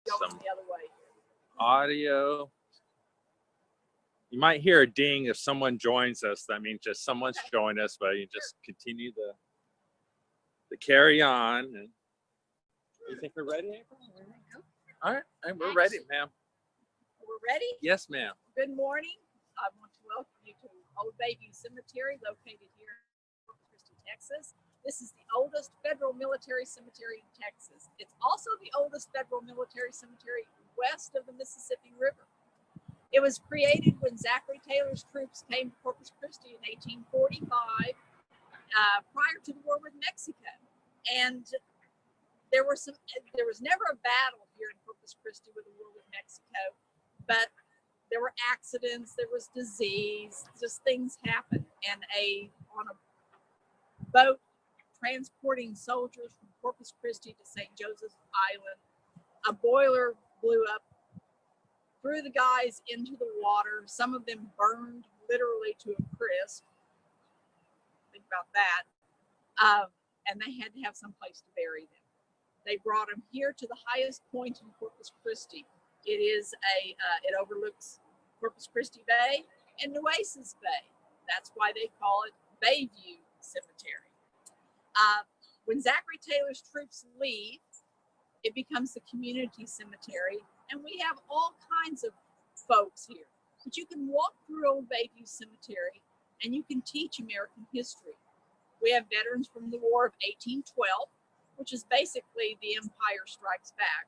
some the other way. audio. You might hear a ding if someone joins us. That means just someone's joined us, but you just continue to carry on. And you think we're ready, April? All right, we're ready, ma'am. We're ready? Yes, ma'am. Good morning. I want to welcome you to Old Bayview Cemetery, located here in Corpus Christi, Texas. This is the oldest federal military cemetery in Texas. It's also the oldest federal military cemetery west of the Mississippi River. It was created when Zachary Taylor's troops came to Corpus Christi in 1845, prior to the war with Mexico. And there was never a battle here in Corpus Christi with the war with Mexico, but there were accidents, there was disease, just things happened. And on a boat transporting soldiers from Corpus Christi to St. Joseph's Island, a boiler blew up, threw the guys into the water. Some of them burned literally to a crisp. Think about that. And they had to have some place to bury them. They brought them here to the highest point in Corpus Christi. It overlooks Corpus Christi Bay and Nueces Bay. That's why they call it Bayview Cemetery. When Zachary Taylor's troops leave, it becomes the community cemetery, and we have all kinds of folks here. But you can walk through Old Bayview Cemetery and you can teach American history. We have veterans from the War of 1812, which is basically the Empire Strikes Back.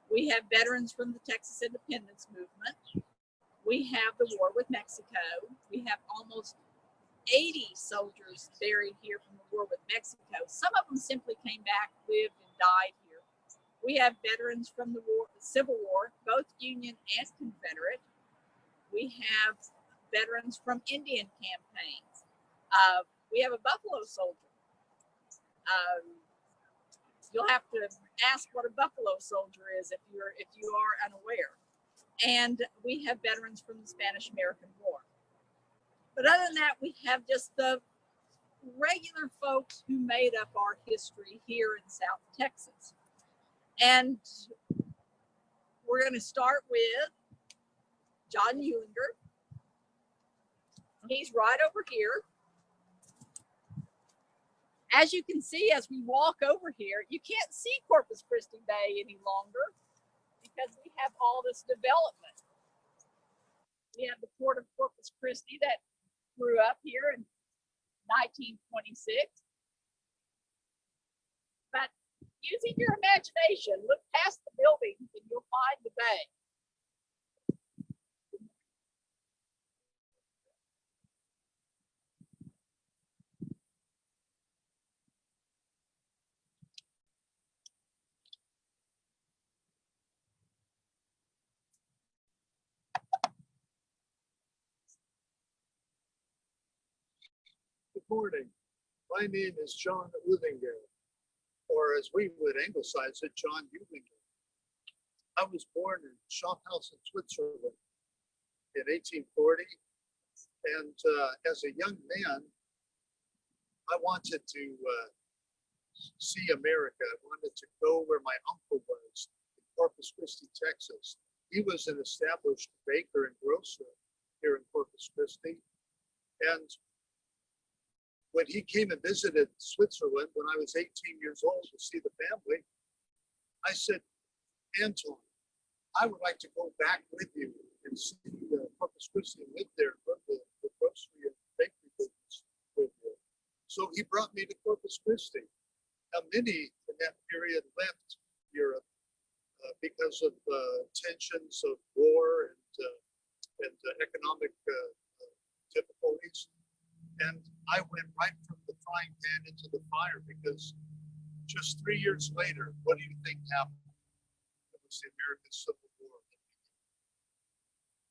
We have veterans from the Texas Independence Movement. We have the war with Mexico. We have almost 80 soldiers buried here from the war with Mexico. Some of them simply came back, lived, and died here. We have veterans from the Civil War, both Union and Confederate. We have veterans from Indian campaigns. We have a Buffalo soldier. You'll have to ask what a Buffalo soldier is if you are unaware. And we have veterans from the Spanish-American War. But other than that, we have just the regular folks who made up our history here in South Texas. And we're going to start with John Uehlinger. He's right over here. As you can see, as we walk over here, you can't see Corpus Christi Bay any longer because we have all this development. We have the Port of Corpus Christi that grew up here in 1926. But using your imagination, look past the buildings and you'll find the bay. Good morning. My name is John Uehlinger, or as we would anglicize it, John Uehlinger. I was born in Schaffhausen, Switzerland in 1840, and as a young man, I wanted to see America. I wanted to go where my uncle was, in Corpus Christi, Texas. He was an established baker and grocer here in Corpus Christi, and when he came and visited Switzerland when I was 18 years old to see the family, I said, Anton, I would like to go back with you and see Corpus Christi and live there, run the grocery and bakery business with you. So he brought me to Corpus Christi. Now, many in that period left Europe because of tensions of war and economic difficulties. And I went right from the frying pan into the fire because just 3 years later, what do you think happened? It was the American Civil War.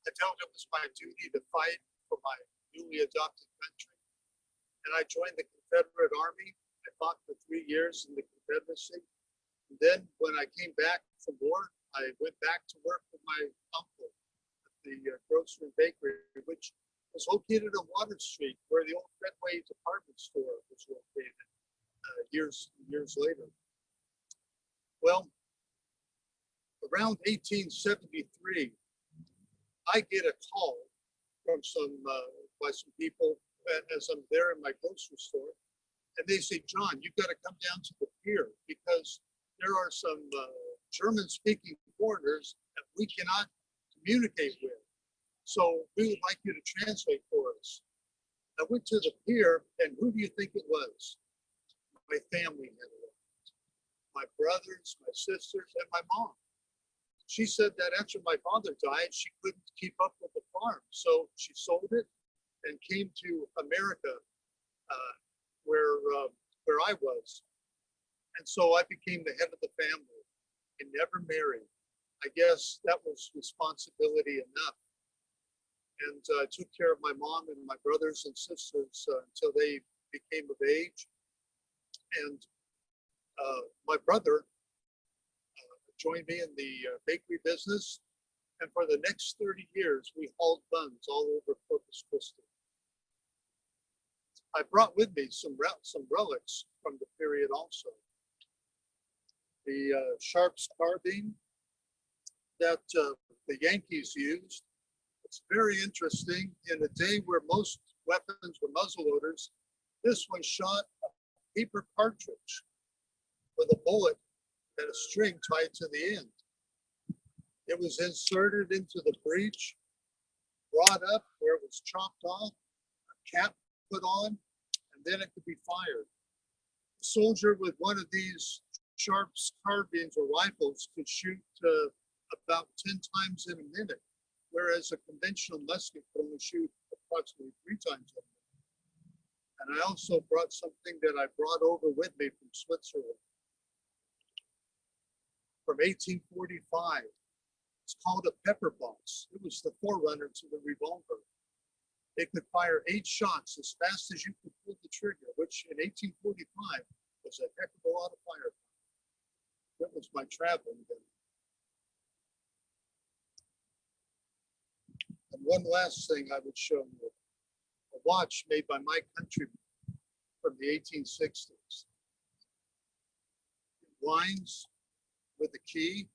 I felt it was my duty to fight for my newly adopted country. And I joined the Confederate Army. I fought for 3 years in the Confederacy. And then when I came back from war, I went back to work with my uncle at the grocery and bakery, which was located on Water Street, where the old Fenway department store was located years later. Well, around 1873, I get a call from by some people as I'm there in my grocery store, and they say, "John, you've got to come down to the pier because there are some German-speaking foreigners that we cannot communicate with. So we would like you to translate for us." I went to the pier, and who do you think it was? My family had arrived. My brothers, my sisters, and my mom. She said that after my father died, she couldn't keep up with the farm. So she sold it and came to America where I was. And so I became the head of the family and never married. I guess that was responsibility enough. And I took care of my mom and my brothers and sisters until they became of age. And my brother joined me in the bakery business. And for the next 30 years, we hauled buns all over Corpus Christi. I brought with me some relics from the period also. The Sharp's carbine that the Yankees used. It's very interesting. In a day where most weapons were muzzleloaders, this one shot a paper cartridge with a bullet and a string tied to the end. It was inserted into the breech, brought up where it was chopped off, a cap put on, and then it could be fired. A soldier with one of these Sharp's carbines or rifles could shoot about 10 times in a minute, whereas a conventional musket could only shoot approximately 3 times in a minute. And I also brought something that I brought over with me from Switzerland from 1845. It's called a pepper box. It was the forerunner to the revolver. It could fire 8 shots as fast as you could pull the trigger, which in 1845 was a heck of a lot of firepower. That was my traveling gun. And one last thing I would show you, a watch made by my countryman from the 1860s. It winds with a key.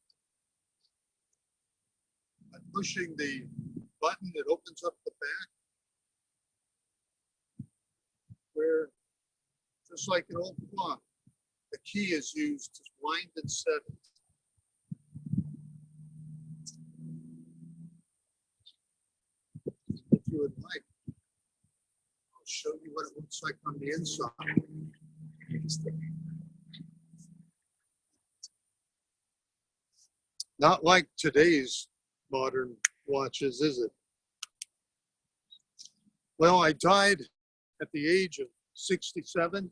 By pushing the button, it opens up the back, where, just like an old clock, the key is used to wind and set it. If you would like, I'll show you what it looks like on the inside. Not like today's modern watches, is it? Well, I died at the age of 67,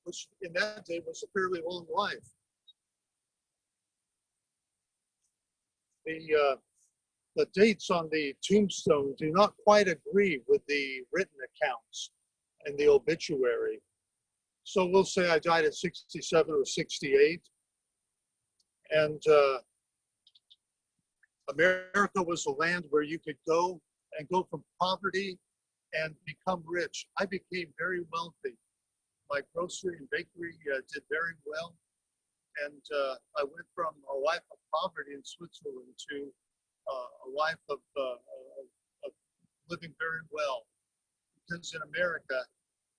which in that day was a fairly long life. The dates on the tombstone do not quite agree with the written accounts and the obituary. So we'll say I died at 67 or 68. And America was a land where you could go from poverty and become rich. I became very wealthy. My grocery and bakery did very well. And I went from a life of poverty in Switzerland to a life of living very well. Because in America,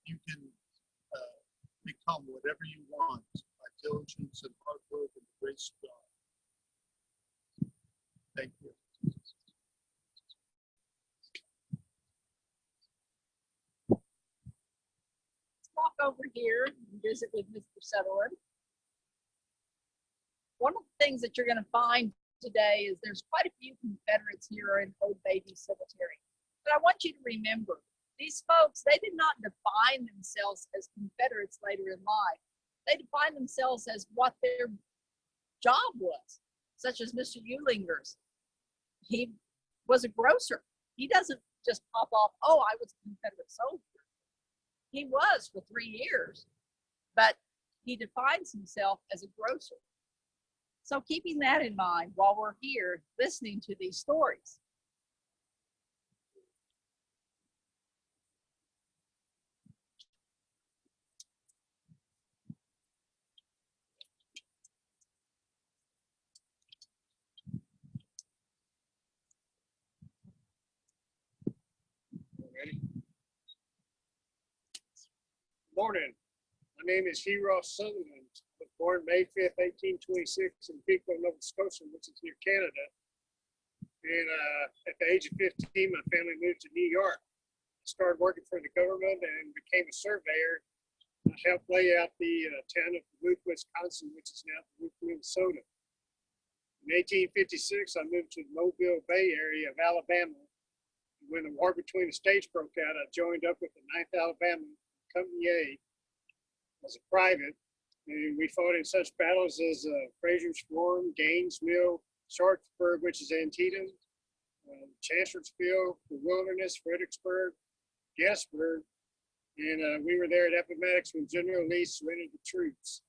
you can become whatever you want by diligence and hard work and the grace of God. Thank you. Let's walk over here and visit with Mr. Sutherland. One of the things that you're going to find today is there's quite a few Confederates here in Old Bayview Cemetery. But I want you to remember, these folks, they did not define themselves as Confederates later in life. They defined themselves as what their job was, such as Mr. Uehlinger's. He was a grocer. He doesn't just pop off, oh, I was a Confederate soldier. He was for 3 years, but he defines himself as a grocer. So keeping that in mind while we're here listening to these stories. morning. My name is Hero Sutherland. I was born May 5th, 1826 in Pico, Nova Scotia, which is near Canada. And at the age of 15, my family moved to New York. I started working for the government and became a surveyor. I helped lay out the town of Duluth, Wisconsin, which is now Duluth, Minnesota. In 1856, I moved to the Mobile Bay area of Alabama. When the war between the states broke out, I joined up with the 9th Alabama, Company A, as a private. And we fought in such battles as Fraser's Form, Gaines Mill, Sharpsburg, which is Antietam, Chancellorsville, the Wilderness, Fredericksburg, Gettysburg. And we were there at Appomattox when General Lee surrendered the troops.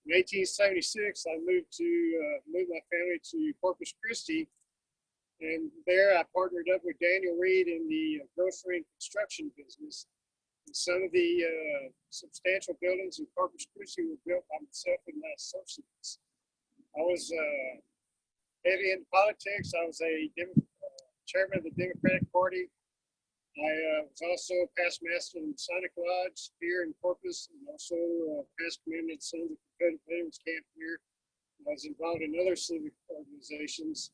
In 1876, I moved my family to Corpus Christi. And there I partnered up with Daniel Reed in the grocery and construction business. And some of the substantial buildings in Corpus Christi were built by myself and my associates. I was heavy into politics. I was a chairman of the Democratic Party. I was also past master in Masonic Lodge here in Corpus, and also past commander at Sons of Confederate Veterans Camp here. I was involved in other civic organizations.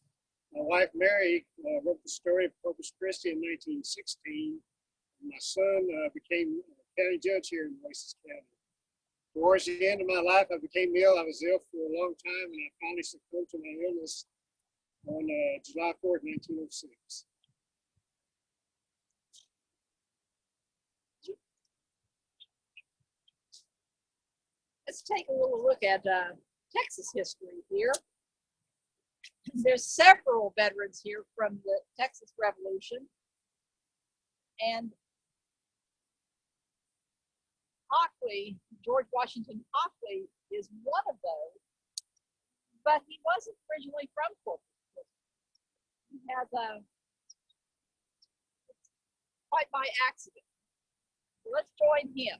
My wife, Mary, wrote the story of Corpus Christi in 1916. My son became a county judge here in Nueces County. Towards the end of my life, I became ill. I was ill for a long time, and I finally succumbed to my illness on July 4th, 1906. Let's take a little look at Texas history here. There's several veterans here from the Texas Revolution. And Hockley, George Washington Hockley, is one of those, but he wasn't originally from Corpus Christi. He has quite by accident. So let's join him.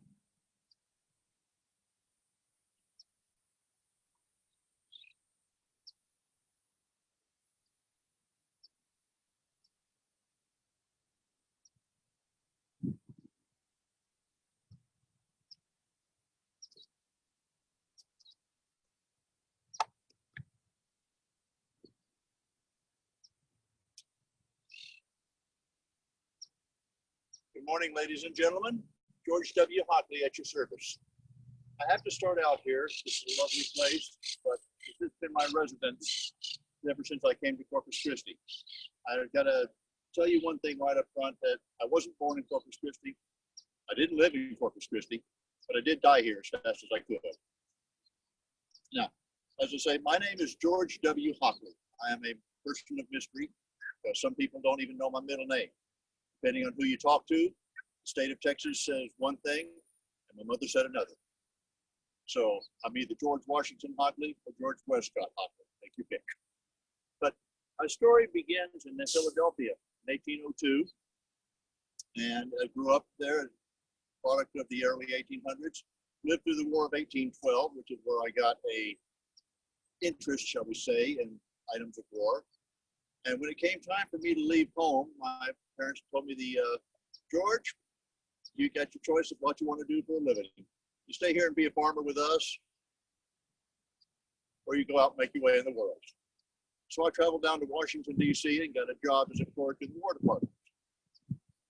Good morning, ladies and gentlemen. George W. Hockley at your service. I have to start out here. This is a lovely place, but this has been my residence ever since I came to Corpus Christi. I've got to tell you one thing right up front, that I wasn't born in Corpus Christi. I didn't live in Corpus Christi, but I did die here as fast as I could. Now, as I say, my name is George W. Hockley. I am a person of mystery, because some people don't even know my middle name. Depending on who you talk to, the state of Texas says one thing, and my mother said another. So I'm either George Washington Hockley or George Westcott Hockley. Take your pick. But my story begins in Philadelphia in 1802, and I grew up there, product of the early 1800s. Lived through the War of 1812, which is where I got a interest, shall we say, in items of war. And when it came time for me to leave home, my parents told me, George, you got your choice of what you want to do for a living. You stay here and be a farmer with us, or you go out and make your way in the world. So I traveled down to Washington, D.C. and got a job as a clerk in the War Department.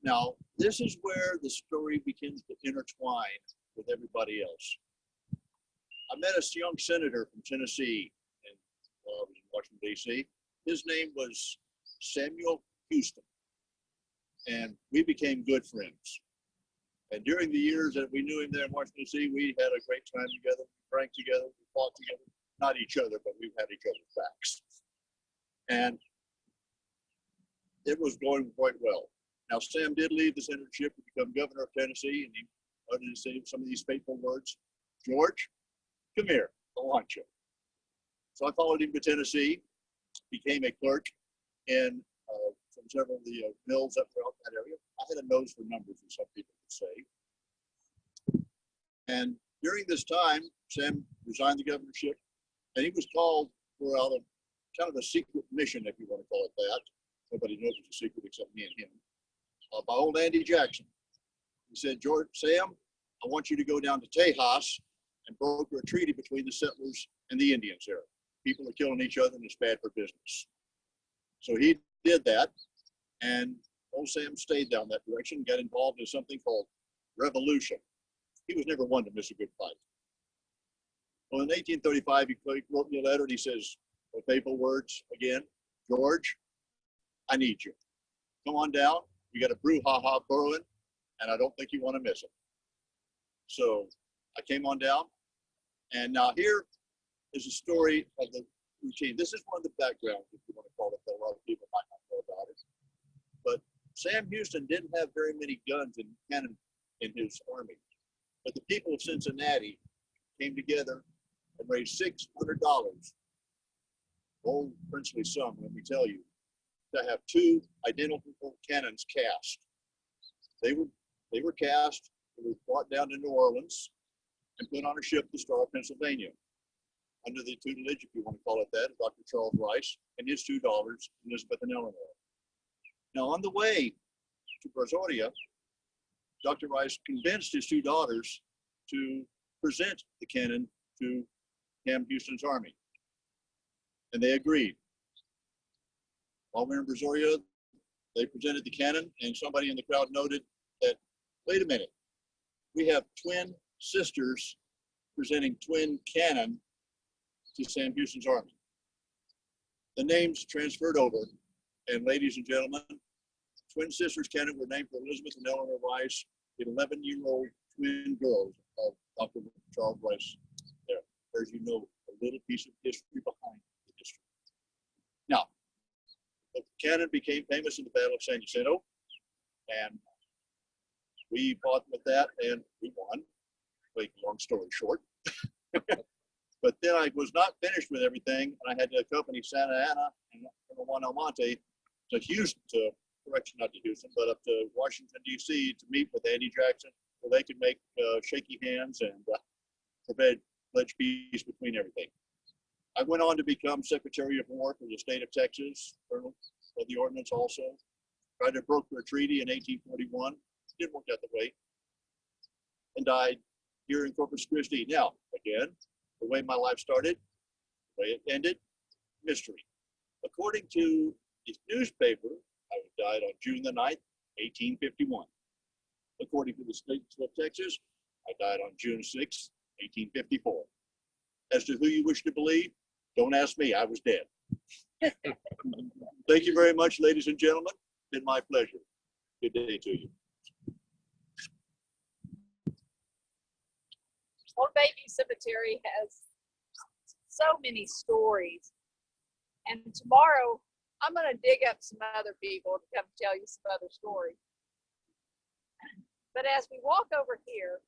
Now, this is where the story begins to intertwine with everybody else. I met a young senator from Tennessee while I was in Washington, D.C. His name was Samuel Houston, and we became good friends. And during the years that we knew him there in Washington, D.C., we had a great time together. We drank together, we fought together. Not each other, but we've had each other's backs. And it was going quite well. Now, Sam did leave the senatorship to become governor of Tennessee, and he uttered to say some of these fateful words, George, come here, I want you. So I followed him to Tennessee, became a clerk in from several of the mills up throughout that area. I had a nose for numbers, as some people would say. And during this time, Sam resigned the governorship, and he was called for kind of a secret mission, if you want to call it that. Nobody knows it's a secret except me and him. By old Andy Jackson. He said, Sam, I want you to go down to Tejas and broker a treaty between the settlers and the Indians there. People are killing each other and it's bad for business. So he did that, and old Sam stayed down that direction, got involved in something called revolution. He was never one to miss a good fight. Well, in 1835, he wrote me a letter and he says, with fateful words again, George, I need you. Come on down. We got a brouhaha brewing, and I don't think you want to miss it. So I came on down, and now here is a story of the routine. This is one of the backgrounds, if you want to call it, that a lot of people might not know about it. But Sam Houston didn't have very many guns and cannon in his army. But the people of Cincinnati came together and raised $600, old princely sum, let me tell you, to have two identical cannons cast. They were cast, they were brought down to New Orleans and put on a ship to Star, Pennsylvania, under the tutelage, if you want to call it that, of Dr. Charles Rice and his two daughters, Elizabeth and Eleanor. Now, on the way to Brazoria, Dr. Rice convinced his two daughters to present the cannon to Sam Houston's army, and they agreed. While we were in Brazoria, they presented the cannon, and somebody in the crowd noted that, wait a minute, we have twin sisters presenting twin cannon to Sam Houston's army. The names transferred over, and ladies and gentlemen, twin sisters cannon were named for Elizabeth and Eleanor Rice, the 11-year-old twin girls of Dr. Charles Rice. There, as you know, a little piece of history behind the history. Now, the cannon became famous in the Battle of San Jacinto, and we fought with that, and we won. Make a long story short. But then I was not finished with everything, and I had to accompany Santa Ana and Juan Almonte to Houston, not to Houston, but up to Washington, D.C. to meet with Andy Jackson, where they could make shaky hands and pledge peace between everything. I went on to become Secretary of War for the state of Texas, Colonel of the Ordnance also. Tried to broker a treaty in 1841, didn't work out the way, and died here in Corpus Christi. Now, again, the way my life started, the way it ended, mystery. According to the newspaper, I died on June the 9th, 1851. According to the state of Texas, I died on June 6th, 1854. As to who you wish to believe, don't ask me, I was dead. Thank you very much, ladies and gentlemen. It's been my pleasure. Good day to you. Old Bayview Cemetery has so many stories. And tomorrow, I'm going to dig up some other people to come tell you some other stories. But as we walk over here,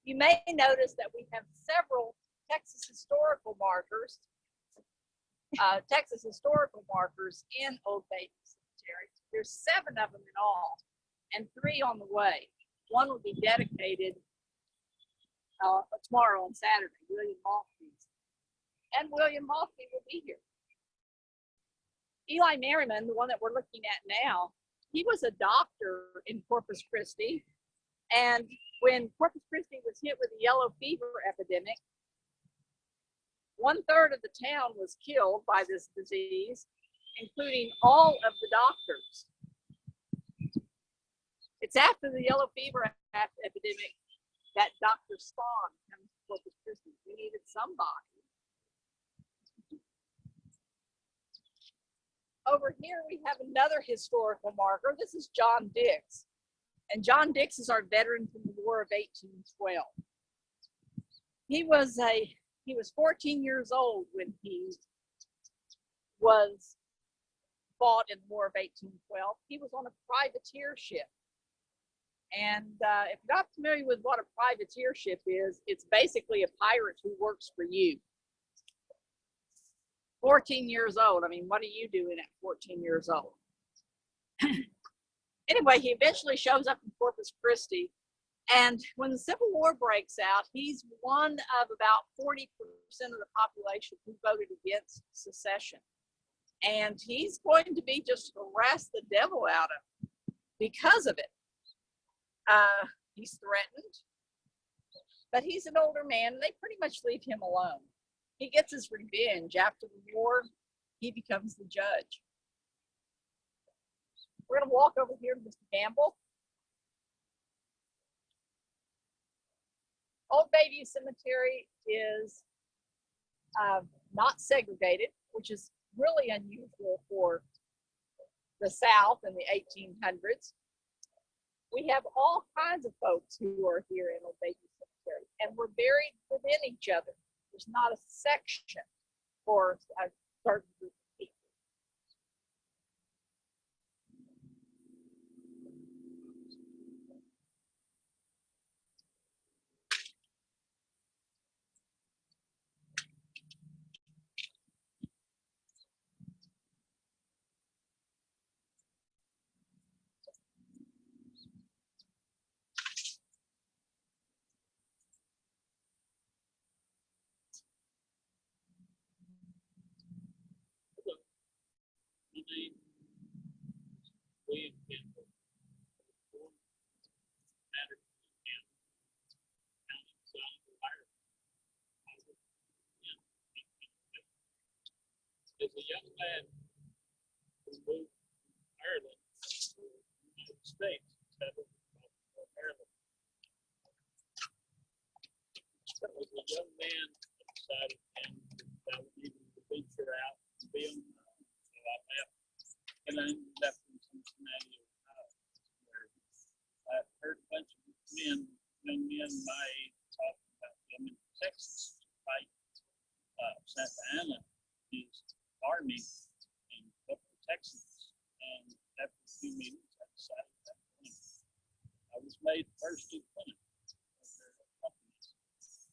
you may notice that we have several Texas historical markers in Old Bayview Cemetery. There's 7 of them in all, and 3 on the way. One will be dedicated tomorrow on Saturday, William Maltby's. And William Maltby will be here. Eli Merriman, the one that we're looking at now, he was a doctor in Corpus Christi. And when Corpus Christi was hit with the yellow fever epidemic, 1/3 of the town was killed by this disease, including all of the doctors. It's after the yellow fever epidemic that Dr. Spawn comes to Corpus Christi. We needed somebody. Over here we have another historical marker. This is John Dix. And John Dix is our veteran from the War of 1812. He was 14 years old when he was fought in the War of 1812. He was on a privateer ship. And if you're not familiar with what a privateer ship is, it's basically a pirate who works for you. 14 years old. I mean, what are you doing at 14 years old? Anyway, he eventually shows up in Corpus Christi. And when the Civil War breaks out, he's one of about 40% of the population who voted against secession. And he's going to be just harass the devil out of him because of it. He's threatened, but he's an older man. And they pretty much leave him alone. He gets his revenge after the war. He becomes the judge. We're going to walk over here to Mr. Gamble. Old Bayview Cemetery is not segregated, which is really unusual for the South in the 1800s. We have all kinds of folks who are here in Old Bayview Cemetery, and we're buried within each other. There's not a section for a certain group of people. As a young man who moved from Ireland to the United States, settled in Ireland. As a young man, I decided that I would need to venture out and be on my own. So I left, and I ended up in Cincinnati, Ohio, where I heard a bunch of young men my age talking about coming to Texas to fight Santa Anna, his army, and up the Texans. And after a few meetings, I decided that I was made first lieutenant of their company.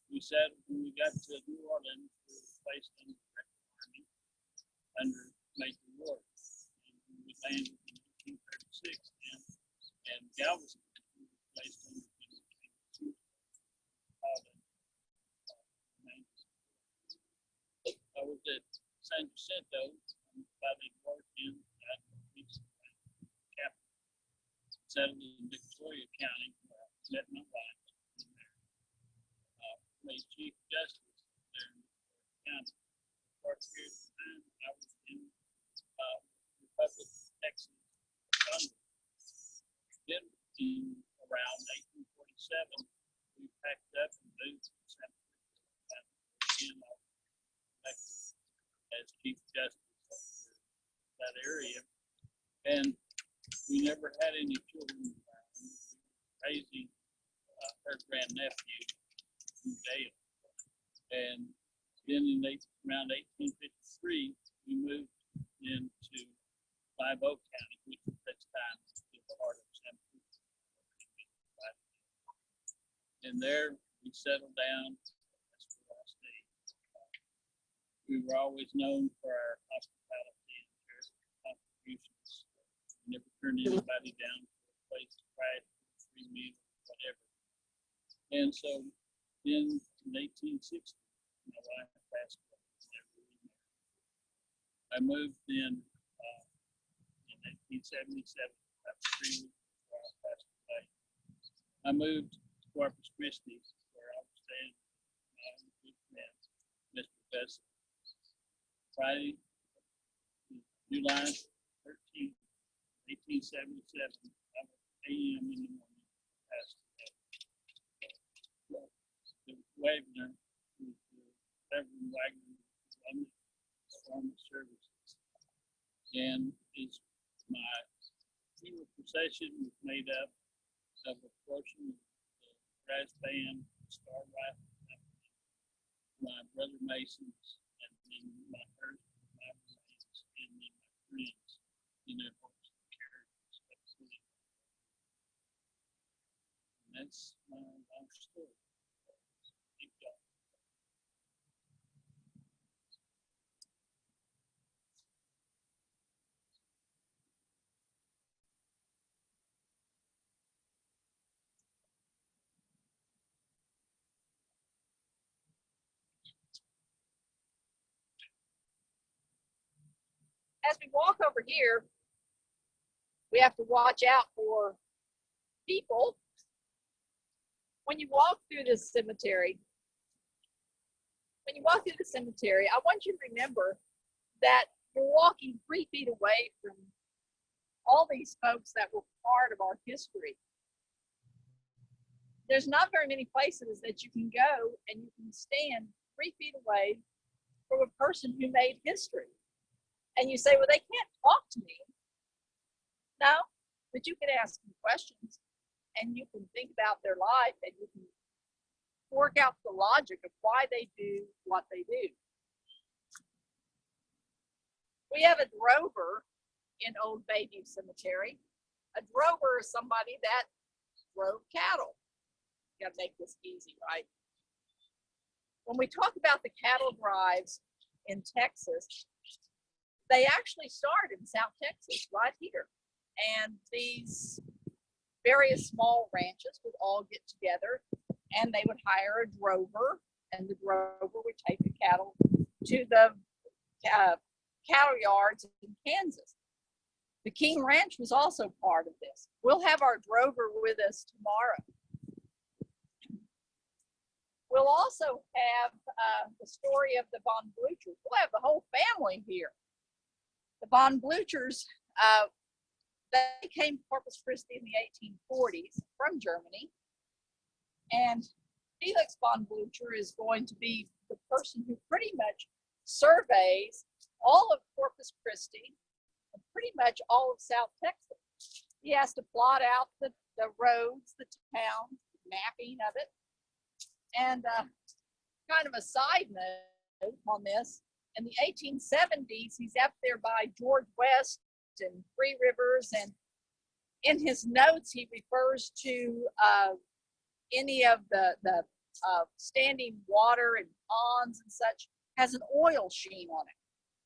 We said when we got to New Orleans, we were placed in the regular army under Major Ward. And when we landed in 1836, and Galveston, we were placed under King I was at San Jacinto by the working at the capital, settled in Victoria County, where I met my wife in there. Made Chief Justice there in Victoria County. For a period of time, I was in Republic of Texas, Congress. Then in around 1847, we packed up and moved to San Francisco. As Chief Justice of that area, and we never had any children. Raising her grandnephew in jail, and then in around 1853, we moved into Live Oak County, which at that time was the heart of San Francisco. And there we settled down. That's where I stayed. We were always known for our hospitality and charitable contributions. We never turned anybody down for a place to ride, free meal, whatever. And so in 1860, my wife passed away. I moved in 1977, about 3 weeks before I passed away. I moved to Corpus Christi, where I was staying with my good friend, Mr. Besson. Friday, July 13th, 1877, 11 a.m. in the morning, passed away. The Wagner, who's the Reverend Wagner, on the former services, and my funeral procession was made up of a portion of the brass band, Star Rifle Company, my brother Masons, and then my first, my friends, and then my friends in their hopes and carriages. And that's my long story. Thank y'all. As we walk over here, we have to watch out for people when you walk through this cemetery, I want you to remember that you're walking 3 feet away from all these folks that were part of our history. There's not very many places that you can go and you can stand 3 feet away from a person who made history. And you say, well, they can't talk to me. No, but you can ask them questions and you can think about their life and you can work out the logic of why they do what they do. We have a drover in Old Bayview Cemetery. A drover is somebody that drove cattle. You gotta make this easy, right? When we talk about the cattle drives in Texas, they actually start in South Texas, right here. And these various small ranches would all get together and they would hire a drover, and the drover would take the cattle to the cattle yards in Kansas. The King Ranch was also part of this. We'll have our drover with us tomorrow. We'll also have the story of the Von Blüchers. We'll have the whole family here. The Von Blüchers, they came to Corpus Christi in the 1840s from Germany. And Felix Von Blücher is going to be the person who pretty much surveys all of Corpus Christi and pretty much all of South Texas. He has to plot out the roads, the town, mapping of it. And kind of a side note on this, in the 1870s, he's up there by George West and Three Rivers, and in his notes, he refers to any of the standing water and ponds and such has an oil sheen on it.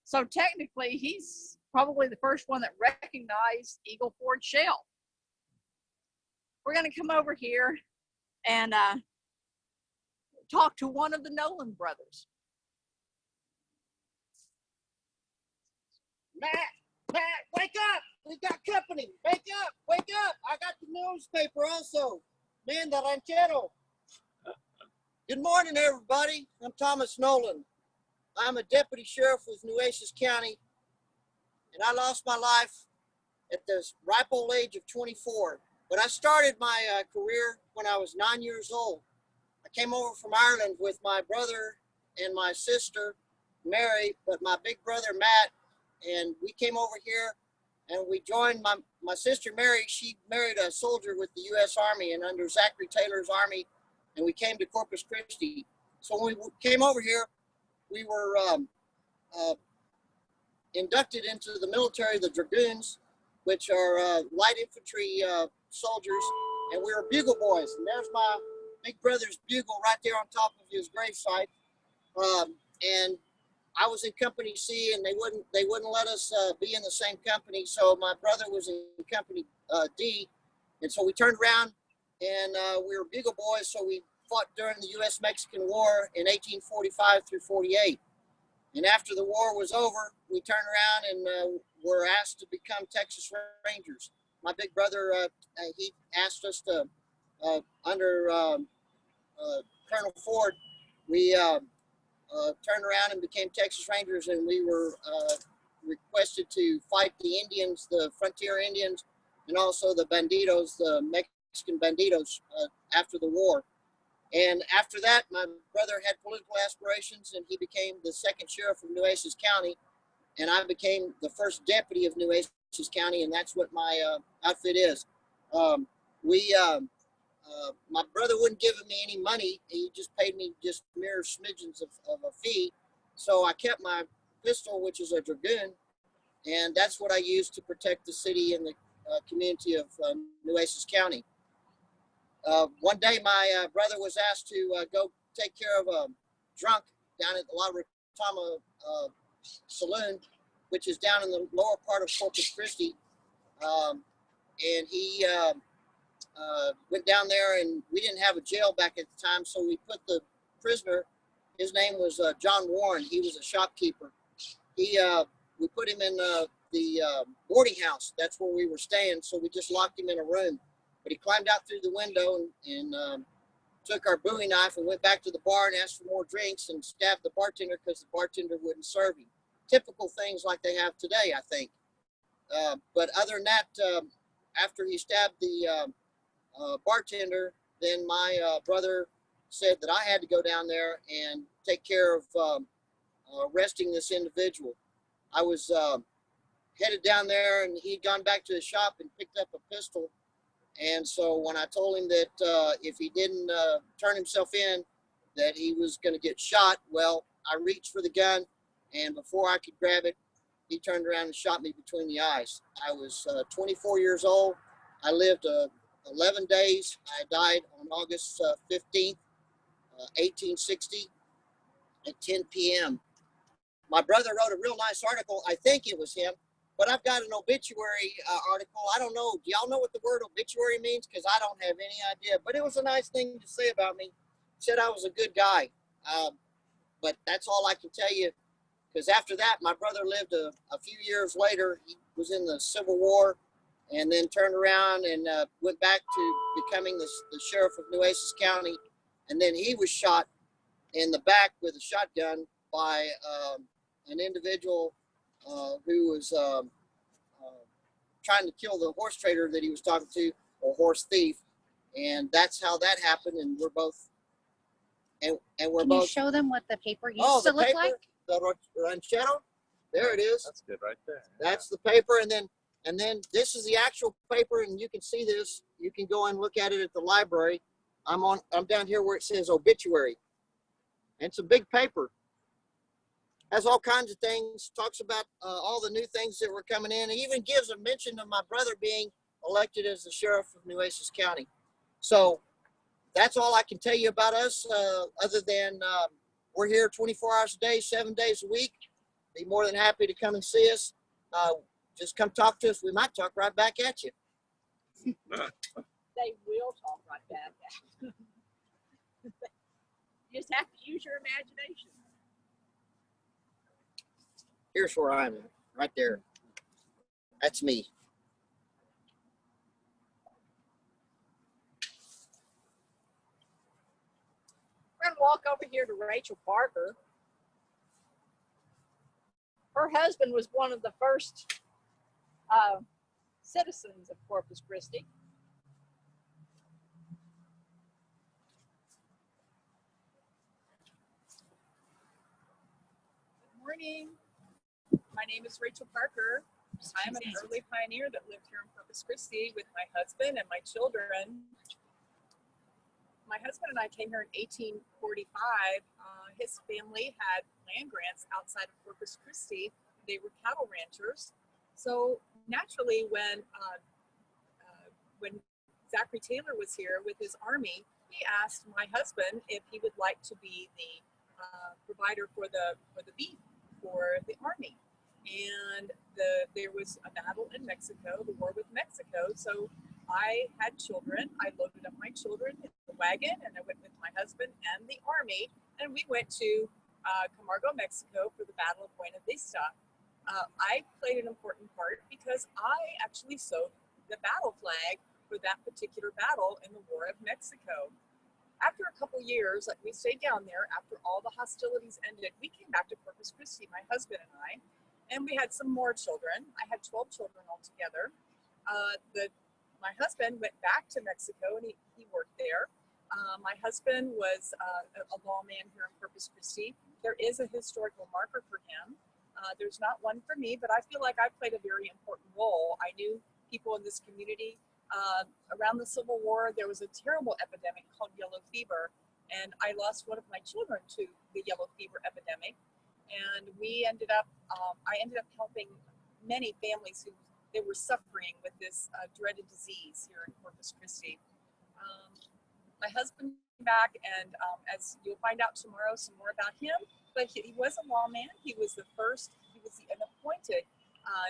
So technically, he's probably the first one that recognized Eagle Ford Shale. We're going to come over here and talk to one of the Nolan brothers. Matt, wake up! We got company. Wake up! I got the newspaper also. Man, the ranchero. Good morning, everybody. I'm Thomas Nolan. I'm a deputy sheriff with Nueces County, and I lost my life at the ripe old age of 24. But I started my career when I was 9 years old. I came over from Ireland with my brother and my sister, Mary, but my big brother, Matt, and we came over here and we joined my sister, Mary. She married a soldier with the U.S. Army and under Zachary Taylor's army, and we came to Corpus Christi. So when we came over here, we were inducted into the military, the Dragoons, which are light infantry soldiers, and we were bugle boys. And there's my big brother's bugle right there on top of his gravesite. And I was in Company C, and they wouldn't let us be in the same company. So my brother was in Company D, and so we turned around, and we were bugle boys. So we fought during the U.S.-Mexican War in 1845 through 48. And after the war was over, we turned around and were asked to become Texas Rangers. My big brother, he asked us to, under Colonel Ford, we turned around and became Texas Rangers, and we were requested to fight the Indians, the frontier Indians, and also the banditos, the Mexican banditos after the war. And after that, my brother had political aspirations, and he became the second sheriff of Nueces County, and I became the first deputy of Nueces County, and that's what my outfit is. My brother wouldn't give me any money. He just paid me just mere smidgens of a fee. So I kept my pistol, which is a Dragoon, and that's what I used to protect the city and the community of Nueces County. One day, my brother was asked to go take care of a drunk down at the La Retama Saloon, which is down in the lower part of Corpus Christi. And he went down there, and we didn't have a jail back at the time, so we put the prisoner, his name was John Warren. He was a shopkeeper. We put him in the boarding house. That's where we were staying, so we just locked him in a room. But he climbed out through the window and took our Bowie knife and went back to the bar and asked for more drinks and stabbed the bartender because the bartender wouldn't serve him. Typical things like they have today, I think. But other than that, after he stabbed the bartender, then my brother said that I had to go down there and take care of arresting this individual. I was headed down there, and he'd gone back to his shop and picked up a pistol. And so when I told him that if he didn't turn himself in, that he was going to get shot, well, I reached for the gun, and before I could grab it, he turned around and shot me between the eyes. I was 24 years old. I lived 11 days. I died on August 15th, 1860 at 10 p.m. My brother wrote a real nice article. I think it was him, but I've got an obituary article. I don't know. Do y'all know what the word obituary means? Because I don't have any idea, but it was a nice thing to say about me. Said I was a good guy. But that's all I can tell you. Because after that, my brother lived a few years later. He was in the Civil War and then turned around and went back to becoming the sheriff of Nueces County. And then he was shot in the back with a shotgun by an individual who was trying to kill the horse trader that he was talking to, or horse thief. And that's how that happened. And we're both, and we're Can both. you show them what the paper used Oh, to the look paper, like? the ranchero. There it is. That's good right there. That's the paper, and then this is the actual paper, and you can see this. You can go and look at it at the library. I'm down here where it says obituary, and it's a big paper. Has all kinds of things. Talks about all the new things that were coming in. It even gives a mention of my brother being elected as the sheriff of Nueces County. So that's all I can tell you about us, other than we're here 24 hours a day, 7 days a week. Be more than happy to come and see us. Just come talk to us. We might talk right back at you. They will talk right back at you. You just have to use your imagination. Here's where I'm at, right there. That's me. We're going to walk over here to Rachel Parker. Her husband was one of the first citizens of Corpus Christi. Good morning. My name is Rachel Parker. I'm an early pioneer that lived here in Corpus Christi with my husband and my children. My husband and I came here in 1845. His family had land grants outside of Corpus Christi. They were cattle ranchers. So naturally, when Zachary Taylor was here with his army, he asked my husband if he would like to be the provider for the beef for the army. And there was a battle in Mexico, the war with Mexico. So I had children. I loaded up my children in the wagon, and I went with my husband and the army, and we went to Camargo, Mexico for the Battle of Buena Vista. I played an important part because I actually sewed the battle flag for that particular battle in the War of Mexico. After a couple years, like we stayed down there, after all the hostilities ended, we came back to Corpus Christi, my husband and I, and we had some more children. I had 12 children altogether. My husband went back to Mexico and he worked there. My husband was a lawman here in Corpus Christi. There is a historical marker for him. There's not one for me, but I feel like I played a very important role. I knew people in this community. Around the Civil War, there was a terrible epidemic called yellow fever, and I lost one of my children to the yellow fever epidemic. And we ended up, I ended up helping many families who they were suffering with this dreaded disease here in Corpus Christi. My husband came back, and as you'll find out tomorrow, some more about him. But he was a lawman. He was an appointed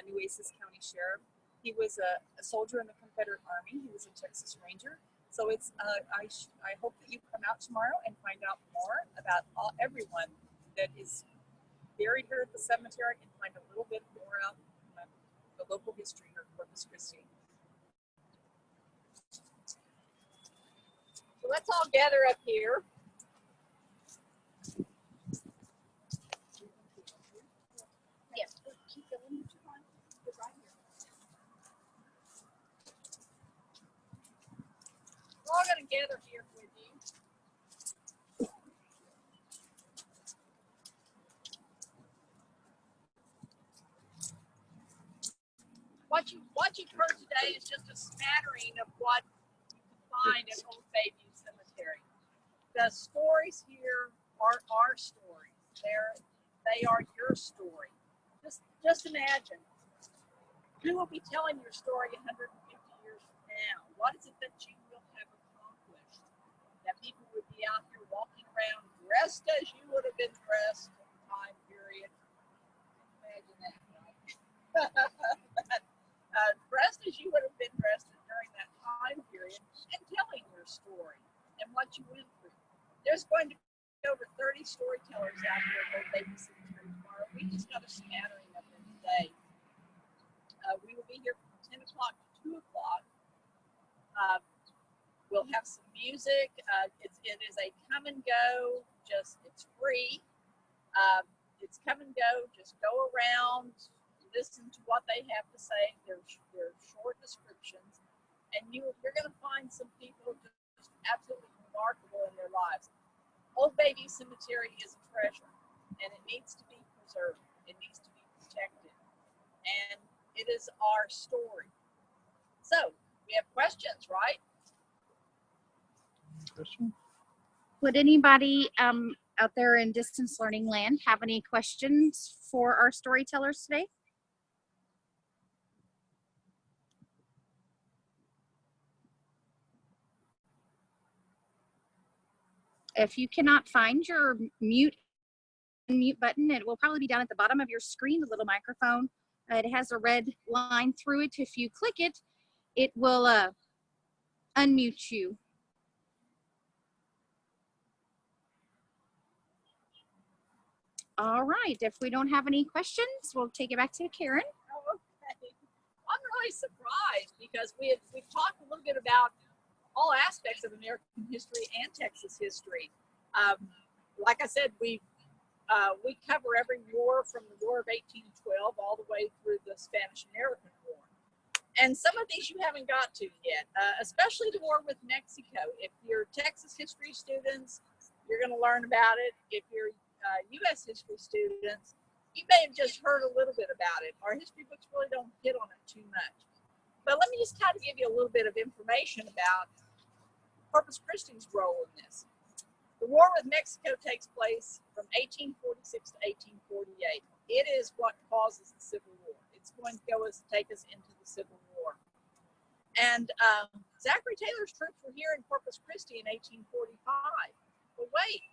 Nueces County Sheriff. He was a soldier in the Confederate Army. He was a Texas Ranger. So it's I hope that you come out tomorrow and find out more about everyone that is buried here at the cemetery, and find a little bit more out the local history here in Corpus Christi. So let's all gather up here. Yes, keep going. Get right here. We're all going to gather here with you. What you've heard today is just a smattering of what you can find at Old Bayview Cemetery. The stories here are our stories. They are your story. Just imagine, who will be telling your story 150 years from now? What is it that you will have accomplished? That people would be out here walking around dressed as you would have been dressed in the time period. Imagine that, right? Dressed as you would have been dressed during that time period and telling your story and what you went through. There's going to be over 30 storytellers out here at Old Bayview Cemetery tomorrow. We just got a smattering of them today. We will be here from 10 o'clock to 2 o'clock. We'll have some music. It is a come and go, it's free. It's come and go, just go around, listen to what they have to say. They're short descriptions, and you're going to find some people just absolutely remarkable in their lives. Old Bayview Cemetery is a treasure, and it needs to be preserved. It needs to be protected, and it is our story. So we have questions, right? Question? Would anybody out there in distance learning land have any questions for our storytellers today? If you cannot find your mute button, it will probably be down at the bottom of your screen, the little microphone. It has a red line through it. If you click it, it will unmute you. All right, if we don't have any questions, we'll take it back to Karen. Oh, okay. I'm really surprised because we've talked a little bit about all aspects of American history and Texas history. Like I said, we cover every war from the War of 1812 all the way through the Spanish-American War. And some of these you haven't got to yet, especially the war with Mexico. If you're Texas history students, you're going to learn about it. If you're U.S. history students, you may have just heard a little bit about it. Our history books really don't hit on it too much. But let me just kind of give you a little bit of information about Corpus Christi's role in this. The war with Mexico takes place from 1846 to 1848. It is what causes the Civil War. It's going to take us into the Civil War. And Zachary Taylor's troops were here in Corpus Christi in 1845. But wait,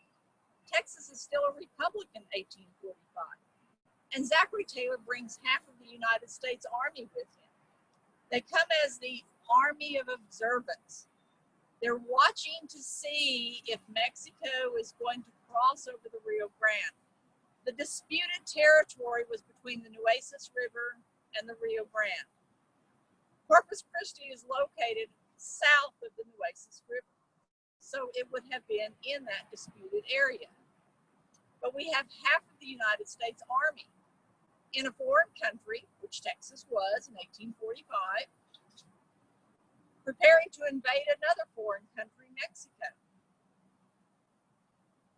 Texas is still a republic in 1845. And Zachary Taylor brings half of the United States Army with him. They come as the Army of Observance. They're watching to see if Mexico is going to cross over the Rio Grande. The disputed territory was between the Nueces River and the Rio Grande. Corpus Christi is located south of the Nueces River, so it would have been in that disputed area. But we have half of the United States Army in a foreign country, which Texas was in 1845, preparing to invade another foreign country, Mexico.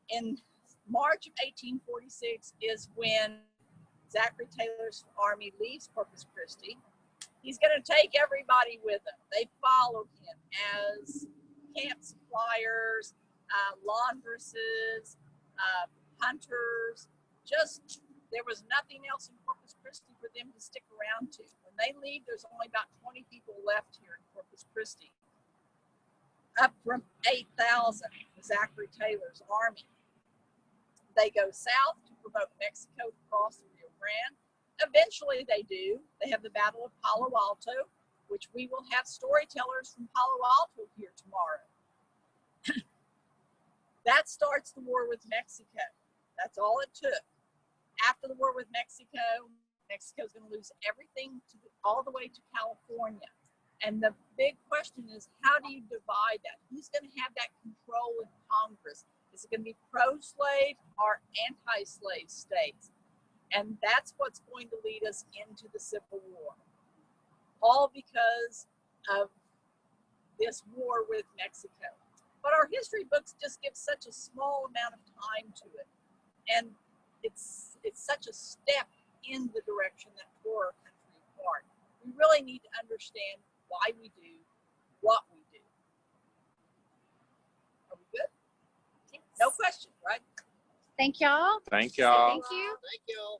In March of 1846 is when Zachary Taylor's army leaves Corpus Christi. He's going to take everybody with him. They follow him as camp suppliers, laundresses, hunters. There was nothing else in Corpus Christi for them to stick around to. When they leave, there's only about 20 people left here in Corpus Christi, up from 8,000, Zachary Taylor's army. They go south to provoke Mexico to cross the Rio Grande. Eventually they do. They have the Battle of Palo Alto, which we will have storytellers from Palo Alto here tomorrow. That starts the war with Mexico. That's all it took. After the war with Mexico, Mexico's going to lose everything all the way to California. And the big question is, how do you divide that? Who's going to have that control in Congress? Is it going to be pro-slave or anti-slave states? And that's what's going to lead us into the Civil War. All because of this war with Mexico. But our history books just give such a small amount of time to it. And it's such a step in the direction that tore our country apart. We really need to understand why we do what we do. Are we good? No question, right? Thank y'all. Thank y'all. Thank you. Thank you.